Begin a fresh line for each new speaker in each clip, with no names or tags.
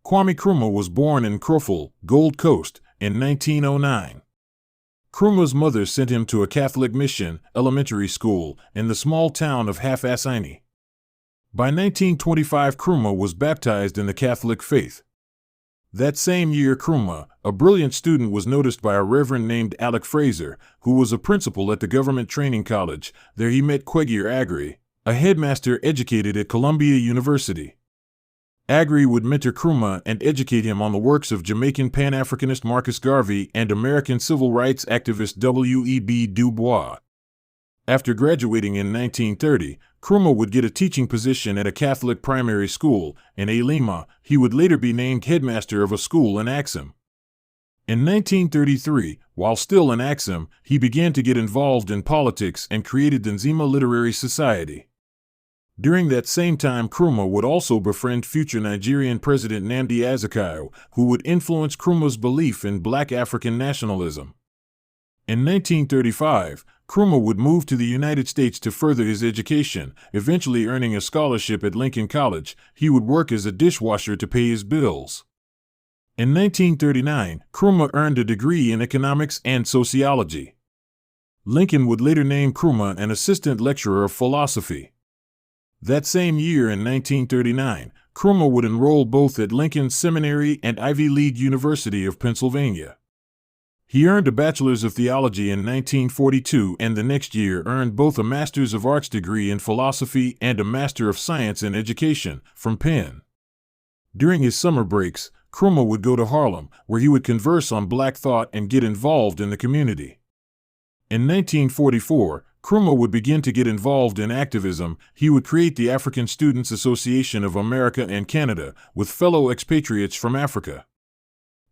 Kwame Nkrumah was born in Nkrumah, Gold Coast, in 1909. Nkrumah's mother sent him to a Catholic mission elementary school in the small town of Half-Assini. By 1925, Nkrumah was baptized in the Catholic faith. That same year, Nkrumah, a brilliant student, was noticed by a reverend named Alec Fraser, who was a principal at the government training college. There he met Kwame Aggrey, a headmaster educated at Columbia University. Aggrey would mentor Nkrumah and educate him on the works of Jamaican Pan-Africanist Marcus Garvey and American civil rights activist W.E.B. Du Bois. After graduating in 1930, Nkrumah would get a teaching position at a Catholic primary school in Alima. He would later be named headmaster of a school in Axum. In 1933, while still in Axum, he began to get involved in politics and created the Nzima Literary Society. During that same time, Nkrumah would also befriend future Nigerian President Nnamdi Azikiwe, who would influence Nkrumah's belief in black African nationalism. In 1935, Nkrumah would move to the United States to further his education, eventually earning a scholarship at Lincoln College. He would work as a dishwasher to pay his bills. In 1939, Nkrumah earned a degree in economics and sociology. Lincoln would later name Nkrumah an assistant lecturer of philosophy. That same year, in 1939, Nkrumah would enroll both at Lincoln Seminary and Ivy League University of Pennsylvania. He earned a Bachelor's of Theology in 1942 and the next year earned both a Master's of Arts degree in Philosophy and a Master of Science in Education from Penn. During his summer breaks, Nkrumah would go to Harlem, where he would converse on black thought and get involved in the community. In 1944, Nkrumah would begin to get involved in activism. He would create the African Students Association of America and Canada with fellow expatriates from Africa.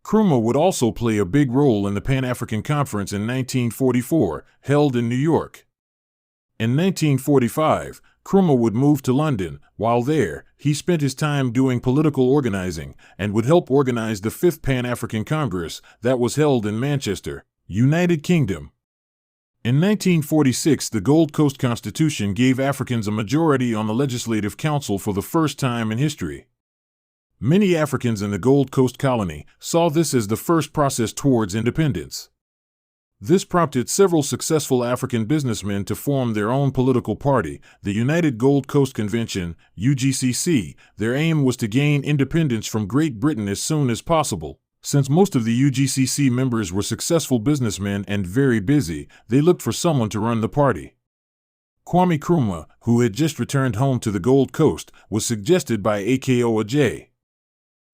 Nkrumah would also play a big role in the Pan-African Conference in 1944, held in New York. In 1945, Nkrumah would move to London. While there, he spent his time doing political organizing and would help organize the 5th Pan-African Congress that was held in Manchester, United Kingdom. In 1946, the Gold Coast Constitution gave Africans a majority on the Legislative Council for the first time in history. Many Africans in the Gold Coast colony saw this as the first process towards independence. This prompted several successful African businessmen to form their own political party, the United Gold Coast Convention, UGCC. Their aim was to gain independence from Great Britain as soon as possible. Since most of the UGCC members were successful businessmen and very busy, they looked for someone to run the party. Kwame Nkrumah, who had just returned home to the Gold Coast, was suggested by Ako Ajay.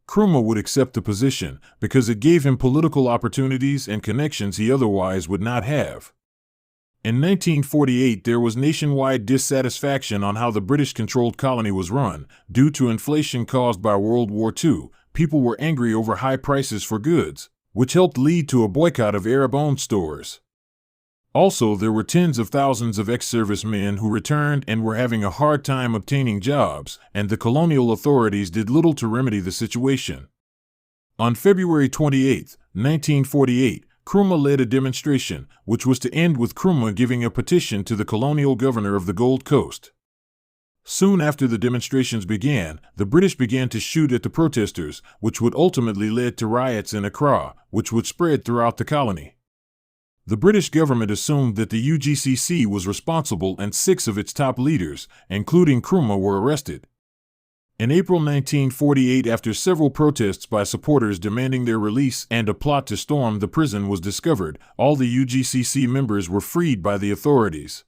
Nkrumah would accept the position because it gave him political opportunities and connections he otherwise would not have. In 1948, there was nationwide dissatisfaction on how the British-controlled colony was run. Due to inflation caused by World War II, people were angry over high prices for goods, which helped lead to a boycott of Arab-owned stores. Also, there were tens of thousands of ex-servicemen who returned and were having a hard time obtaining jobs, and the colonial authorities did little to remedy the situation. On February 28, 1948, Nkrumah led a demonstration, which was to end with Nkrumah giving a petition to the colonial governor of the Gold Coast. Soon after the demonstrations began, the British began to shoot at the protesters, which would ultimately lead to riots in Accra, which would spread throughout the colony. The British government assumed that the UGCC was responsible and 6 of its top leaders, including Nkrumah, were arrested. In April 1948, after several protests by supporters demanding their release and a plot to storm the prison was discovered, all the UGCC members were freed by the authorities.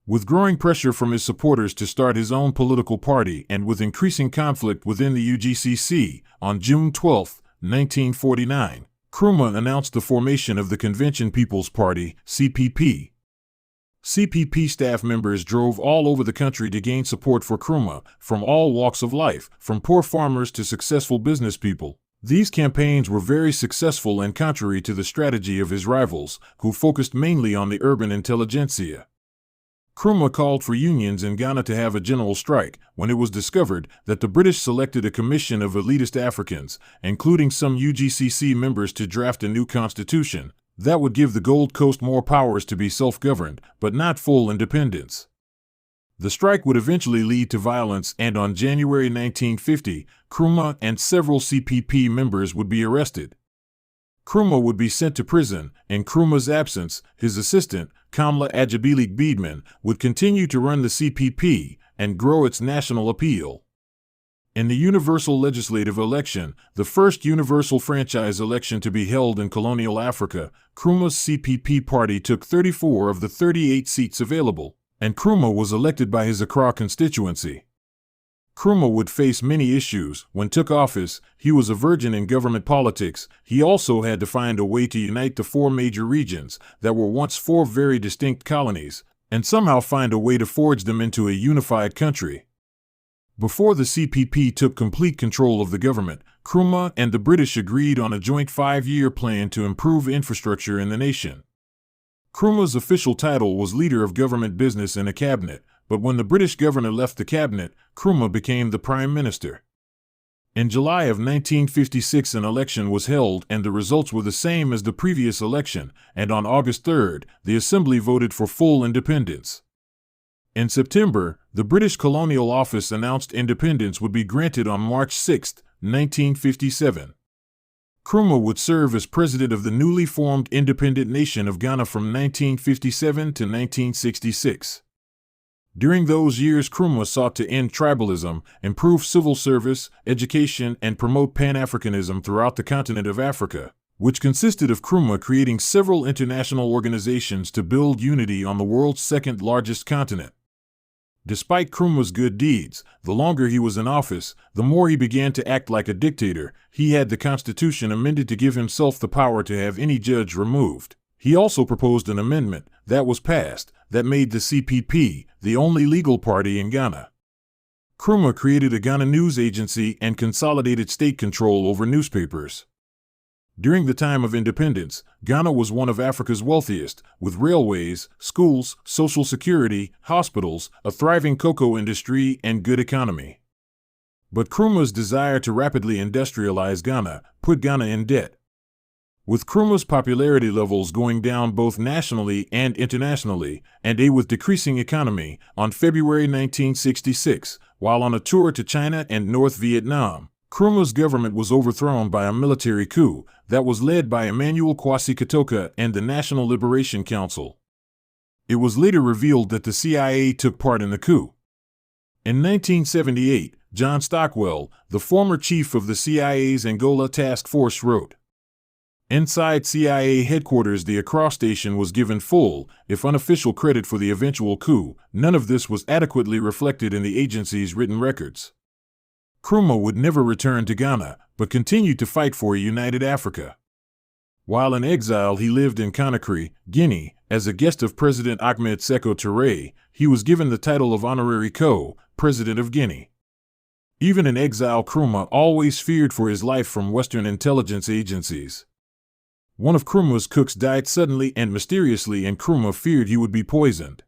With growing pressure from his supporters to start his own political party and with increasing conflict within the UGCC, on June 12, 1949, Nkrumah announced the formation of the Convention People's Party, CPP. CPP staff members drove all over the country to gain support for Nkrumah, from all walks of life, from poor farmers to successful business people. These campaigns were very successful and contrary to the strategy of his rivals, who focused mainly on the urban intelligentsia. Nkrumah called for unions in Ghana to have a general strike when it was discovered that the British selected a commission of elitist Africans, including some UGCC members, to draft a new constitution that would give the Gold Coast more powers to be self-governed, but not full independence. The strike would eventually lead to violence, and on January 1950, Nkrumah and several CPP members would be arrested. Nkrumah would be sent to prison. In Nkrumah's absence, his assistant, Kwame Beedman, would continue to run the CPP and grow its national appeal. In the universal legislative election, the first universal franchise election to be held in colonial Africa, Nkrumah's CPP party took 34 of the 38 seats available, and Nkrumah was elected by his Accra constituency. Nkrumah would face many issues. When took office, he was a virgin in government politics. He also had to find a way to unite the four major regions that were once four very distinct colonies, and somehow find a way to forge them into a unified country. Before the CPP took complete control of the government, Nkrumah and the British agreed on a joint 5-year plan to improve infrastructure in the nation. Nkrumah's official title was Leader of Government Business in a Cabinet, but when the British governor left the cabinet, Nkrumah became the Prime Minister. In July of 1956 an election was held and the results were the same as the previous election, and on August 3rd, the Assembly voted for full independence. In September, the British Colonial Office announced independence would be granted on March 6, 1957. Nkrumah would serve as president of the newly formed independent nation of Ghana from 1957 to 1966. During those years, Nkrumah sought to end tribalism, improve civil service, education, and promote Pan-Africanism throughout the continent of Africa, which consisted of Nkrumah creating several international organizations to build unity on the world's second-largest continent. Despite Nkrumah's good deeds, the longer he was in office, the more he began to act like a dictator. He had the Constitution amended to give himself the power to have any judge removed. He also proposed an amendment that was passed that made the CPP the only legal party in Ghana. Nkrumah created a Ghana news agency and consolidated state control over newspapers. During the time of independence, Ghana was one of Africa's wealthiest, with railways, schools, social security, hospitals, a thriving cocoa industry, and good economy. But Nkrumah's desire to rapidly industrialize Ghana put Ghana in debt. With Nkrumah's popularity levels going down both nationally and internationally, and a with decreasing economy, on February 1966, while on a tour to China and North Vietnam, Nkrumah's government was overthrown by a military coup that was led by Emmanuel Kwasi Katoka and the National Liberation Council. It was later revealed that the CIA took part in the coup. In 1978, John Stockwell, the former chief of the CIA's Angola Task Force, wrote, "Inside CIA headquarters, the Accra station was given full, if unofficial credit for the eventual coup. None of this was adequately reflected in the agency's written records." Nkrumah would never return to Ghana, but continued to fight for a united Africa. While in exile, he lived in Conakry, Guinea. As a guest of President Ahmed Sékou Touré, he was given the title of Honorary Co-President of Guinea. Even in exile, Nkrumah always feared for his life from Western intelligence agencies. One of Nkrumah's cooks died suddenly and mysteriously, and Nkrumah feared he would be poisoned.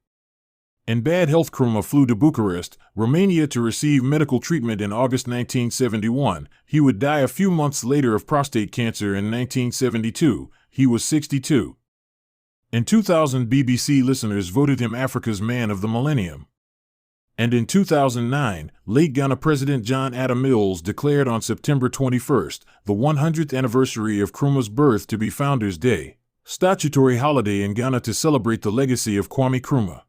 In bad health, Nkrumah flew to Bucharest, Romania to receive medical treatment in August 1971. He would die a few months later of prostate cancer in 1972. He was 62. In 2000, BBC listeners voted him Africa's Man of the Millennium. And in 2009, late Ghana President John Atta Mills declared on September 21st, the 100th anniversary of Nkrumah's birth, to be Founders' Day, statutory holiday in Ghana to celebrate the legacy of Kwame Nkrumah.